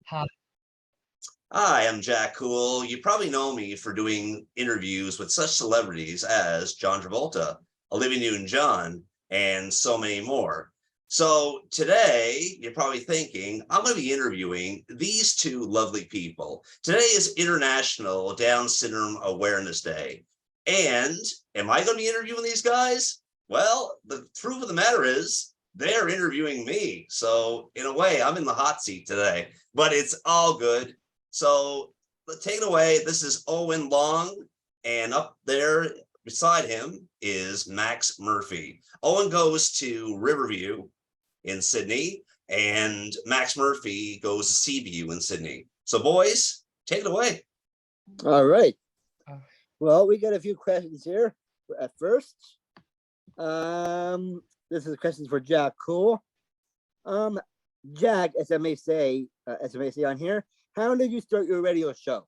Hi. Hi, I'm Jack Cool. You probably know me for doing interviews with such celebrities as John Travolta, Olivia Newton-John, and so many more. So today, you're probably thinking, I'm going to be interviewing these two lovely people. Today is International Down Syndrome Awareness Day. And am I going to be interviewing these guys? Well, the truth of the matter is, they're interviewing me. So in a way, I'm in the hot seat today, but it's all good. So take it away. This is Owen Long, and up there beside him is Max Murphy. Owen goes to Riverview in Sydney, and Max Murphy goes to Seaview in Sydney. So, boys, take it away. All right. Uh, Well, we got a few questions here at first. This is questions for Jack Cool. Jack, as I may say on here, how did you start your radio show?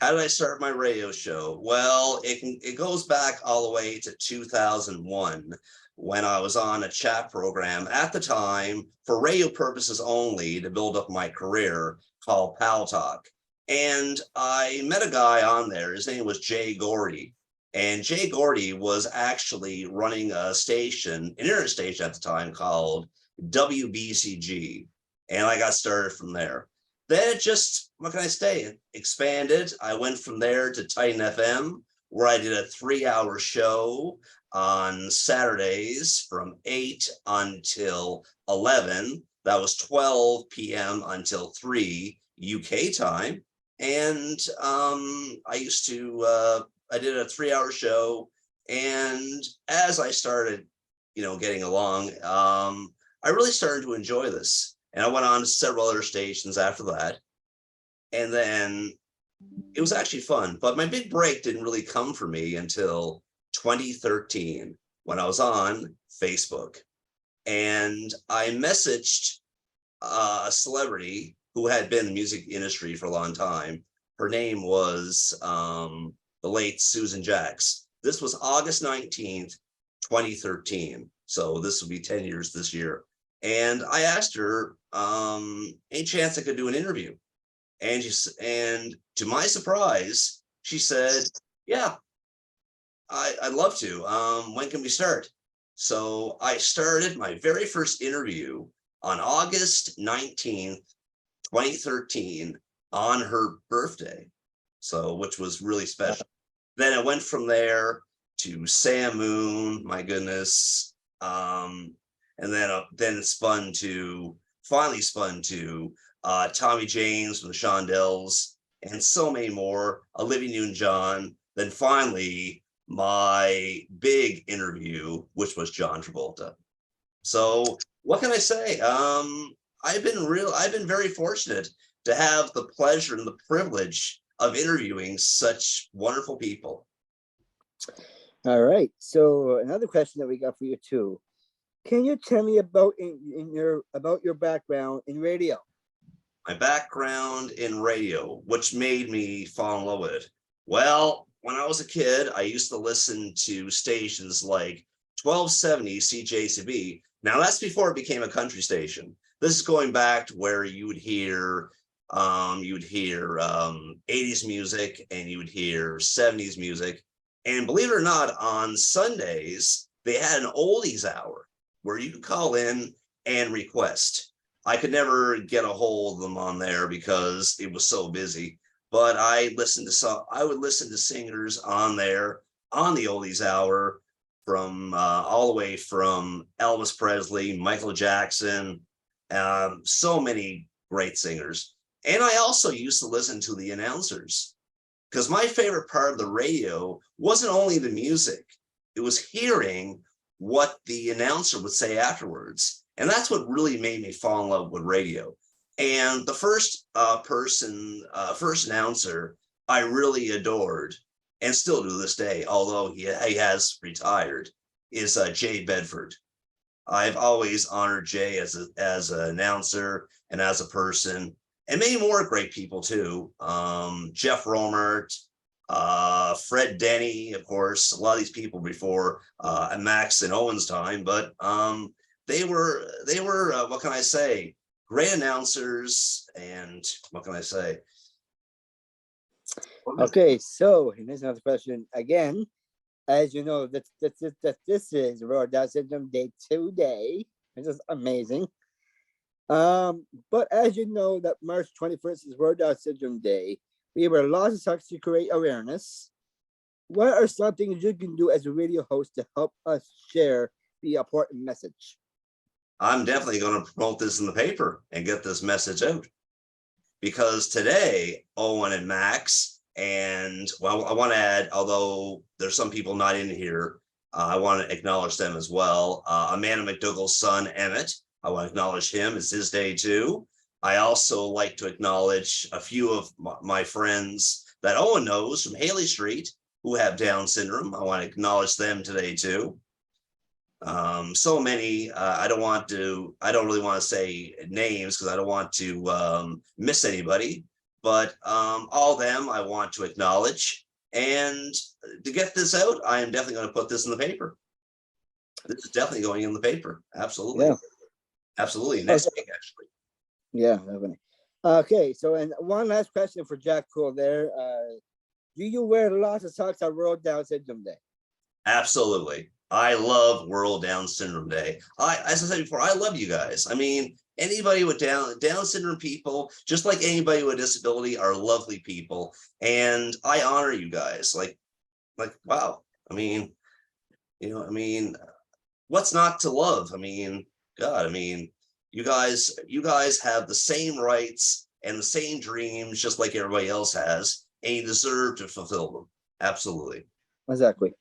How did I start my radio show? Well, it goes back all the way to 2001 when I was on a chat program at the time for radio purposes only to build up my career called Pal Talk. And I met a guy on there. His name was Jay Gordy. And Jay Gordy was actually running a station, an internet station at the time called WBCG. And I got started from there. Then it just, what can I say? It expanded. I went from there to Titan FM, where I did a 3-hour show on Saturdays from 8 until 11. That was 12 p.m. until 3 UK time. And I did a 3-hour show. And as I started, getting along, I really started to enjoy this. And I went on to several other stations after that. And then it was actually fun. But my big break didn't really come for me until 2013 when I was on Facebook. And I messaged a celebrity who had been in the music industry for a long time. Her name was the late Susan Jacks. This was August 19th, 2013. So this will be 10 years this year. And I asked her, any chance I could do an interview? And to my surprise, she said, yeah, I'd love to. When can we start? So I started my very first interview on August 19th, 2013 on her birthday. So, which was really special. Then I went from there to Sam Moon, my goodness. And then it finally spun to Tommy James from the Shondells and so many more, Olivia Newton-John. Then finally, my big interview, which was John Travolta. So what can I say? I've been very fortunate to have the pleasure and the privilege of interviewing such wonderful people. All right. So another question that we got for you too. Can you tell me about your background in radio? My background in radio, which made me fall in love with it. Well, when I was a kid, I used to listen to stations like 1270 CJCB. Now that's before it became a country station. This is going back to where you would hear 80s music and you would hear 70s music. And believe it or not, on Sundays, they had an oldies hour where you could call in and request. I could never get a hold of them on there because it was so busy, but I would listen to singers on there on the oldies hour from all the way from Elvis Presley, Michael Jackson, so many great singers. And I also used to listen to the announcers because my favorite part of the radio wasn't only the music, it was hearing what the announcer would say afterwards. And that's what really made me fall in love with radio. And the first announcer I really adored, and still to this day, although he has retired, is Jay Bedford. I've always honored Jay as an announcer and as a person, and many more great people too. Jeff Romert, Fred Denny, of course, a lot of these people before Max and Owen's time, but they were what can I say, great announcers, and what can I say? Okay, so here's another question again. As you know, that this is World Down Syndrome Day today. This is amazing. But as you know, that March 21st is World Down Syndrome Day. We have lots of talks to create awareness. What are some things you can do as a radio host to help us share the important message? I'm definitely going to promote this in the paper and get this message out. Because today, Owen and Max, and well, I want to add, although there's some people not in here, I want to acknowledge them as well. Amanda McDougall's son, Emmett, I want to acknowledge him. It's his day too. I also like to acknowledge a few of my friends that Owen knows from Haley Street who have Down syndrome. I want to acknowledge them today too. So many, I don't really want to say names because I don't want to miss anybody, but all of them I want to acknowledge. And to get this out, I am definitely going to put this in the paper. This is definitely going in the paper. Absolutely. Yeah. Absolutely. Next week, actually. Yeah, definitely. Okay, so and one last question for Jack Cool there. Do you wear lots of socks on World Down Syndrome Day? Absolutely. I love World Down Syndrome Day. As I said before, I love you guys. I mean, anybody with Down syndrome people, just like anybody with a disability, are lovely people, and I honor you guys. Like wow. I mean, what's not to love? I mean, God. I mean, you guys have the same rights and the same dreams, just like everybody else has, and you deserve to fulfill them. Absolutely. Exactly.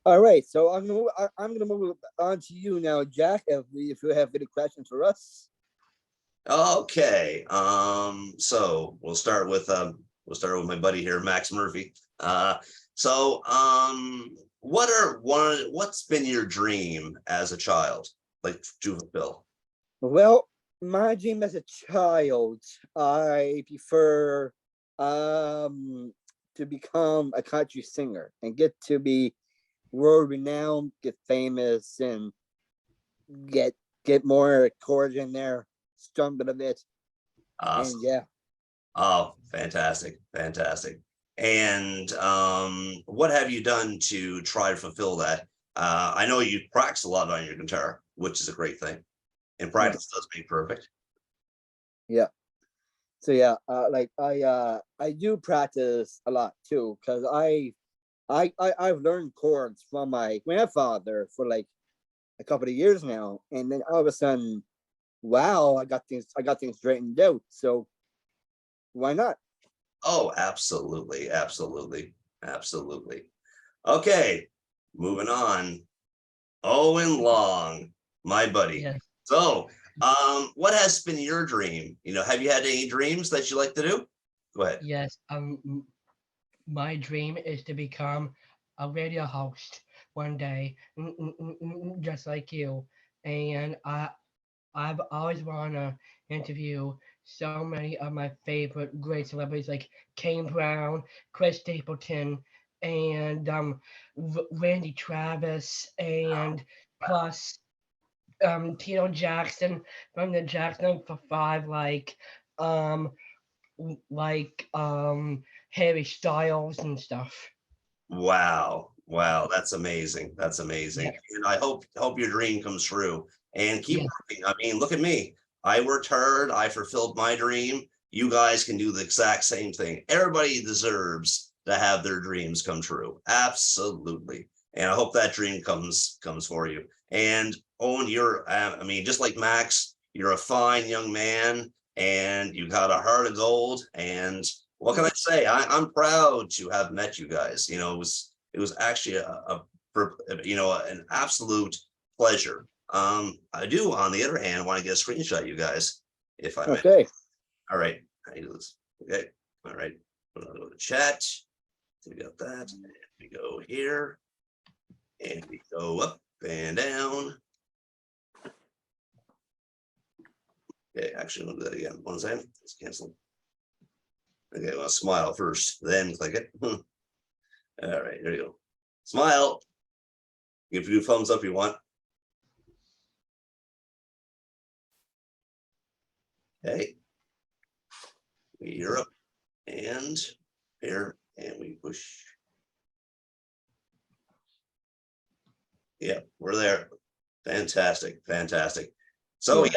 All right, so I'm gonna move on to you now, Jack. If you have any questions for us. Okay. So we'll start with my buddy here, Max Murphy. What's been your dream as a child, like to fulfill? Well, my dream as a child, I prefer to become a country singer and get to be world renowned, get famous, and get more chords in there, strum it a bit, and yeah. Oh, fantastic, fantastic. And what have you done to try to fulfill that? I know you practice a lot on your guitar, which is a great thing. And practice does make perfect. Yeah. So yeah, like I do practice a lot too, because I've learned chords from my grandfather for like a couple of years now, and then all of a sudden, wow, I got things straightened out. So why not? Oh, absolutely, absolutely, absolutely. Okay, moving on. Owen Long, my buddy. Yes, So, what has been your dream? Have you had any dreams that you like to do? Go ahead. yes. My dream is to become a radio host one day, just like you. And I've always wanna interview so many of my favorite great celebrities like Kane Brown, Chris Stapleton, and Randy Travis, and plus Tito Jackson from the Jackson 5, um like Harry Styles and stuff. Wow. Wow, that's amazing. That's amazing. Yeah. And I hope your dream comes true and keep Yeah. working. I mean, look at me. I worked hard, I fulfilled my dream. You guys can do the exact same thing. Everybody deserves to have their dreams come true. Absolutely. And I hope that dream comes for you. And Owen, just like Max, you're a fine young man and you got a heart of gold. And what can I say? I'm proud to have met you guys. It was actually an absolute pleasure. I do, on the other hand, want to get a screenshot, you guys, if I may. Okay. All right. I do this. Okay. All right. Put it on the chat. So we got that. And we go here. And we go up and down. Okay, actually, we'll do that again. One second. Let's cancel. Okay, well, smile first, then click it. All right, there you go. Smile. Give you a thumbs up if you want. Okay. We're up and here, and we push. Yeah, we're there. Fantastic, fantastic. So Yeah.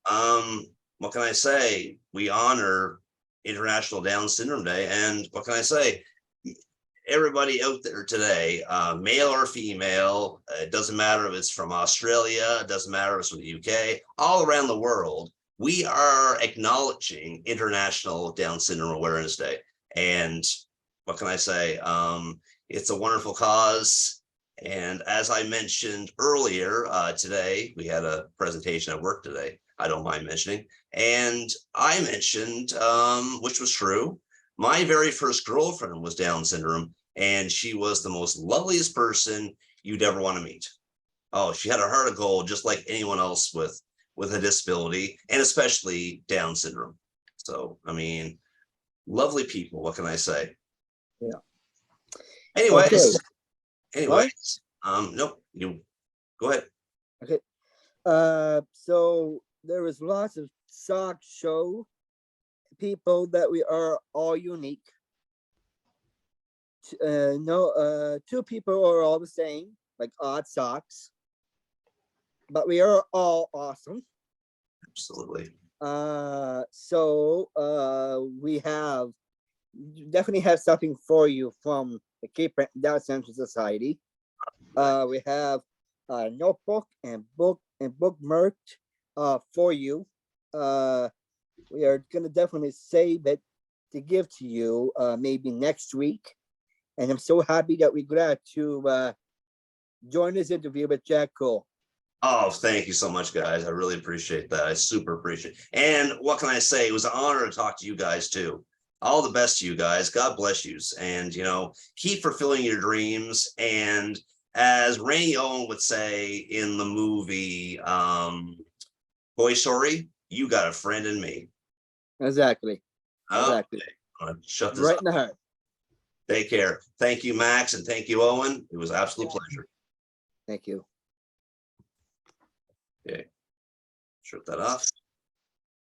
yeah, what can I say? We honor International Down Syndrome Day, and what can I say? Everybody out there today, male or female, it doesn't matter if it's from Australia, it doesn't matter if it's from the UK, all around the world, we are acknowledging International Down Syndrome Awareness Day. And what can I say? It's a wonderful cause. And as I mentioned earlier, today, we had a presentation at work today, I don't mind mentioning. And I mentioned, which was true, my very first girlfriend was Down syndrome, and she was the most loveliest person you'd ever want to meet. Oh, she had a heart of gold, just like anyone else with a disability, and especially Down syndrome. So, I mean, lovely people. What can I say? Yeah. Anyways, What? nope. You go ahead. Okay. So there was lots of sock show people that we are all unique. No, two people are all the same, like odd socks, but we are all awesome. Absolutely. So we have definitely have something for you from the Cape Down Syndrome Society. We have a notebook and bookmarked for you. We are gonna definitely save it to give to you maybe next week. And I'm so happy that we got to join this interview with Jack Cole. Oh, thank you so much, guys. I really appreciate that. I super appreciate it. And what can I say? It was an honor to talk to you guys too. All the best to you guys. God bless you. And, you know, keep fulfilling your dreams. And as Randy Owen would say in the movie Toy Story, you got a friend in me. Exactly. Exactly. Okay. I'm gonna shut this Right up. in the heart. Take care. Thank you, Max, and thank you, Owen. It was an absolute pleasure. Thank you. Okay. Shut that off.